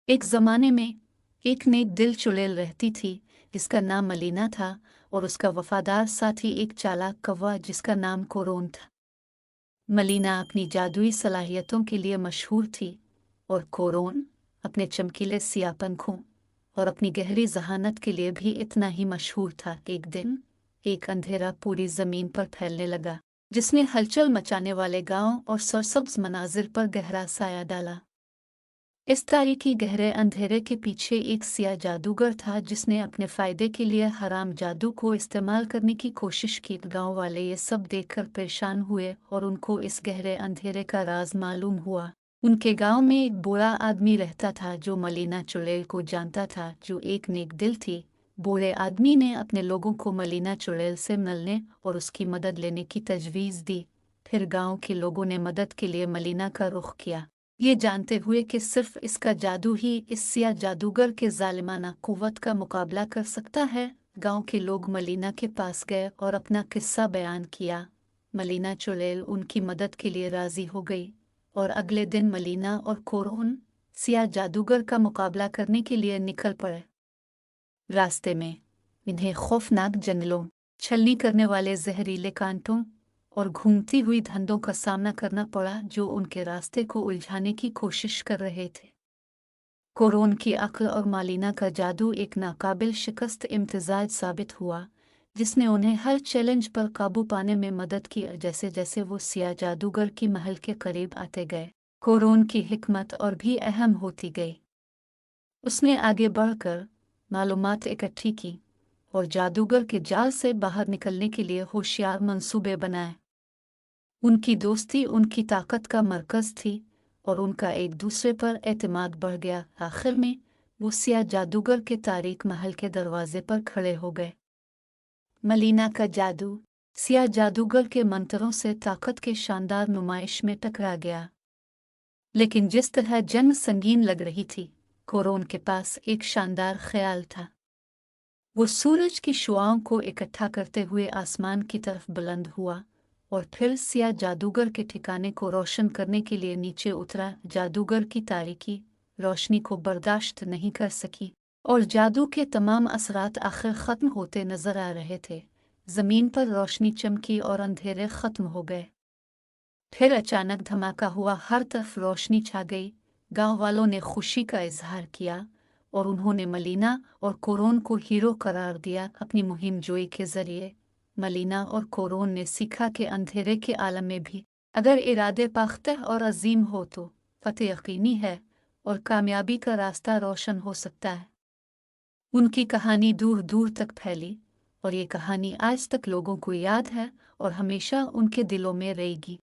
एक ज़माने में एक नेक दिल चुड़ैल रहती थी जिसका नाम मलीना था और उसका वफादार साथी एक चालाक कौवा जिसका नाम कोरोन था। मलीना अपनी जादुई सलाहियतों के लिए मशहूर थी और कोरोन अपने चमकीले सियाह पंखों और अपनी गहरी जहानत के लिए भी इतना ही मशहूर था। एक दिन एक अंधेरा पूरी जमीन पर फैलने लगा जिसने हलचल मचाने वाले गांव और सरसब्ज मनाजिर पर गहरा साया डाला। इस तारीखी गहरे अंधेरे के पीछे एक सिया जादूगर था जिसने अपने फायदे के लिए हराम जादू को इस्तेमाल करने की कोशिश की। गांव वाले ये सब देखकर परेशान हुए और उनको इस गहरे अंधेरे का राज मालूम हुआ। उनके गांव में एक बूढ़ा आदमी रहता था जो मलीना चुड़ैल को जानता था, जो एक नेक दिल थी। बूढ़े आदमी ने अपने लोगों को मलीना चुड़ैल से मिलने और उसकी मदद लेने की तजवीज़ दी। फिर गांव के लोगों ने मदद के लिए मलीना का रुख किया, ये जानते हुए कि सिर्फ इसका जादू ही इस सिया जादूगर के जालिमाना कुव्वत का मुकाबला कर सकता है। गांव के लोग मलीना के पास गए और अपना किस्सा बयान किया। मलीना चुड़ैल उनकी मदद के लिए राजी हो गई और अगले दिन मलीना और कोरोन सिया जादूगर का मुकाबला करने के लिए निकल पड़े। रास्ते में इन्हें खौफनाक जंगलों, छलनी करने वाले जहरीले कांटों और घूमती हुई धंधों का सामना करना पड़ा जो उनके रास्ते को उलझाने की कोशिश कर रहे थे। कोरोन की अक्ल और मालिना का जादू एक नाकाबिल शिकस्त इम्तिजाज साबित हुआ जिसने उन्हें हर चैलेंज पर काबू पाने में मदद की। जैसे जैसे वो सिया जादूगर की महल के करीब आते गए, कोरोन की हिकमत और भी अहम होती गई। उसने आगे बढ़कर मालूमात इकट्ठी की और जादूगर के जाल से बाहर निकलने के लिए होशियार मंसूबे बनाए। उनकी दोस्ती उनकी ताकत का मरकज़ थी और उनका एक दूसरे पर एतमाद बढ़ गया। आखिर में वो सिया जादूगर के तारीक महल के दरवाजे पर खड़े हो गए। मलीना का जादू सिया जादूगर के मंत्रों से ताकत के शानदार नुमाइश में टकरा गया, लेकिन जिस तरह जंग संगीन लग रही थी, कोरोन के पास एक शानदार ख्याल था। वो सूरज की शुआओं को इकट्ठा करते हुए आसमान की तरफ बुलंद हुआ और फिर सिया जादूगर के ठिकाने को रोशन करने के लिए नीचे उतरा। जादूगर की तारीकी रोशनी को बर्दाश्त नहीं कर सकी और जादू के तमाम असरात आखिर ख़त्म होते नजर आ रहे थे। ज़मीन पर रोशनी चमकी और अंधेरे ख़त्म हो गए। फिर अचानक धमाका हुआ, हर तरफ रोशनी छा गई। गांव वालों ने खुशी का इजहार किया और उन्होंने मलीना और कोरोन को हीरो करार दिया। अपनी मुहिम जोई के जरिए मलीना और कोरोन ने सीखा कि अंधेरे के आलम में भी अगर इरादे पाख्ता और अजीम हो तो फतेह यकीनी है और कामयाबी का रास्ता रोशन हो सकता है। उनकी कहानी दूर दूर तक फैली और ये कहानी आज तक लोगों को याद है और हमेशा उनके दिलों में रहेगी।